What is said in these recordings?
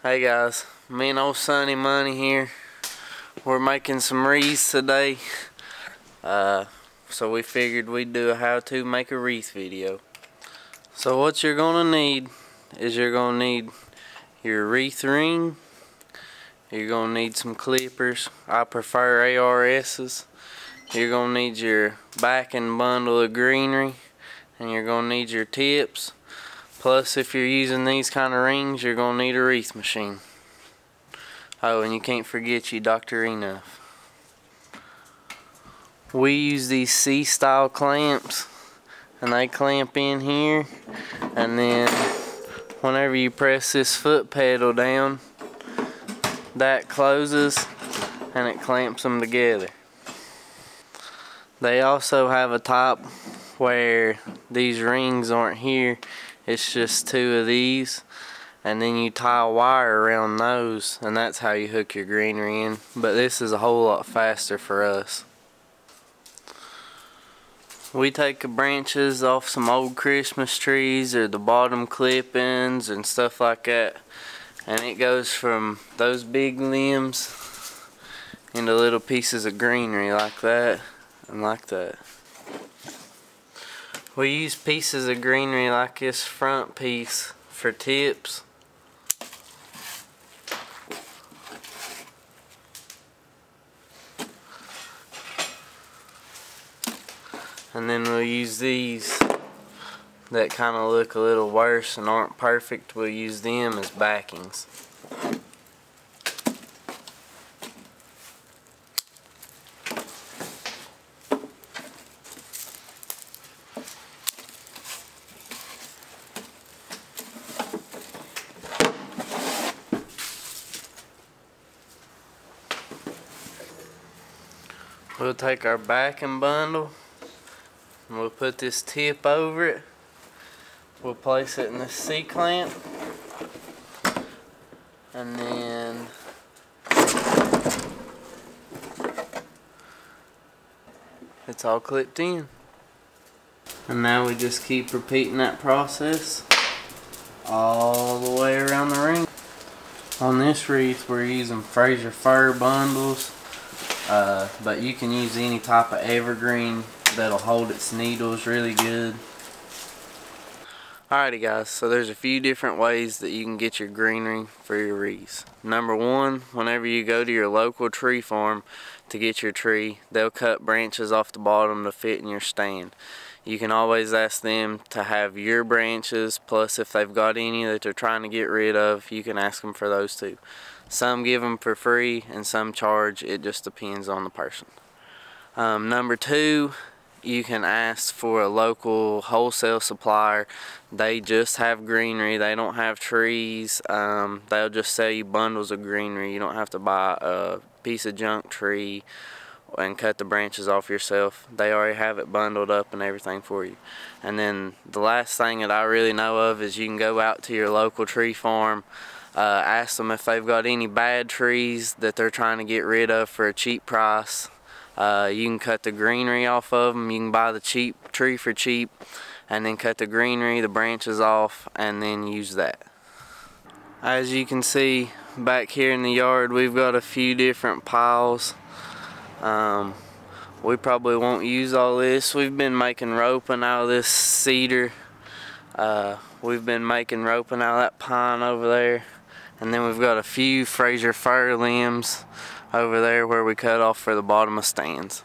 Hey guys, me and old Sonny Money here. We're making some wreaths today. So we figured we'd do a how to make a wreath video. So what you're gonna need is you're gonna need your wreath ring. You're gonna need some clippers. I prefer ARS's. You're gonna need your backing bundle of greenery, and you're gonna need your tips. Plus, if you're using these kind of rings, you're gonna need a wreath machine. Oh, and you can't forget your Dr. Enough. We use these C-style clamps, and they clamp in here, and then whenever you press this foot pedal down, that closes and it clamps them together. They also have a top where these rings aren't here. It's just two of these, and then you tie a wire around those, and that's how you hook your greenery in. But this is a whole lot faster for us. We take the branches off some old Christmas trees or the bottom clippings and stuff like that, and it goes from those big limbs into little pieces of greenery like that and like that. We use pieces of greenery like this front piece for tips. And then we'll use these that kind of look a little worse and aren't perfect. We'll use them as backings. We'll take our backing bundle and we'll put this tip over it. We'll place it in this C-clamp, and then it's all clipped in. And now we just keep repeating that process all the way around the ring. On this wreath we're using Fraser fir bundles. But you can use any type of evergreen that'll hold its needles really good. Alrighty guys, so there's a few different ways that you can get your greenery for your wreaths. Number one, whenever you go to your local tree farm to get your tree, they'll cut branches off the bottom to fit in your stand. You can always ask them to have your branches, plus if they've got any that they're trying to get rid of, you can ask them for those too. Some give them for free and some charge. It just depends on the person. Number two, you can ask for a local wholesale supplier. They just have greenery. They don't have trees. They'll just sell you bundles of greenery. You don't have to buy a piece of junk tree and cut the branches off yourself. They already have it bundled up and everything for you. And then the last thing that I really know of is you can go out to your local tree farm, ask them if they've got any bad trees that they're trying to get rid of for a cheap price. You can cut the greenery off of them. You can buy the cheap tree for cheap and then cut the greenery, the branches off, and then use that. As you can see back here in the yard, we've got a few different piles. We probably won't use all this. We've been making roping out of this cedar. We've been making roping out of that pine over there. And then we've got a few Fraser fir limbs over there where we cut off for the bottom of stands.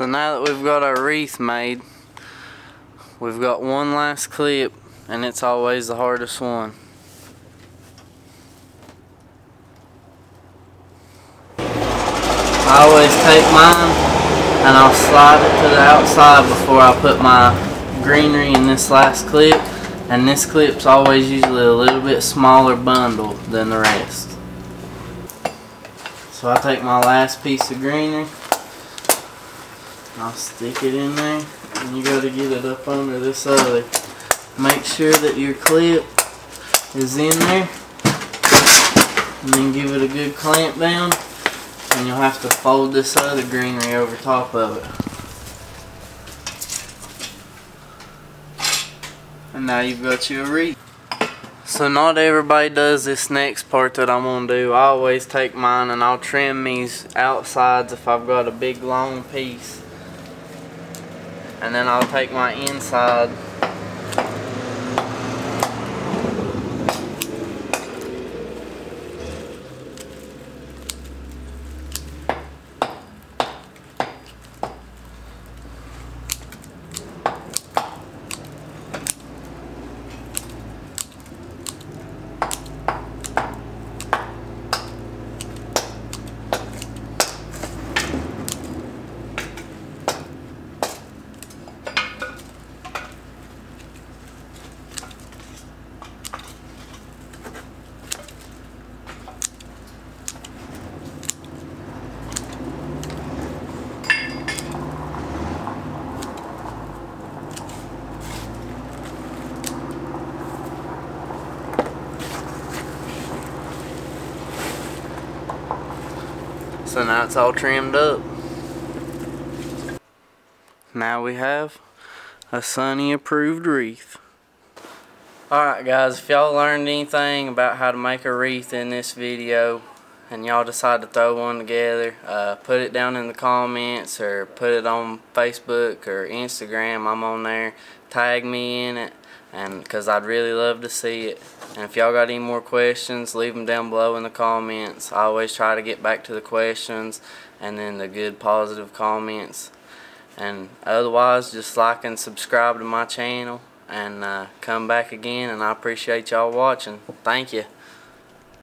So now that we've got our wreath made, we've got one last clip, and it's always the hardest one. I always take mine and I'll slide it to the outside before I put my greenery in this last clip, and this clip's always usually a little bit smaller bundle than the rest. So I take my last piece of greenery, I'll stick it in there, and you got to get it up under this other. Make sure that your clip is in there, and then give it a good clamp down, and you'll have to fold this other greenery over top of it. And now you've got your wreath. So not everybody does this next part that I'm going to do. I always take mine and I'll trim these outsides if I've got a big long piece. And then I'll take my inside so now it's all trimmed up. Now we have a Sunny approved wreath. Alright guys, if y'all learned anything about how to make a wreath in this video and y'all decide to throw one together, put it down in the comments or put it on Facebook or Instagram. I'm on there. Tag me in it, and because I'd really love to see it. And if y'all got any more questions, leave them down below in the comments. I always try to get back to the questions and then the good positive comments. And otherwise, just like and subscribe to my channel, and come back again. And I appreciate y'all watching. Thank you.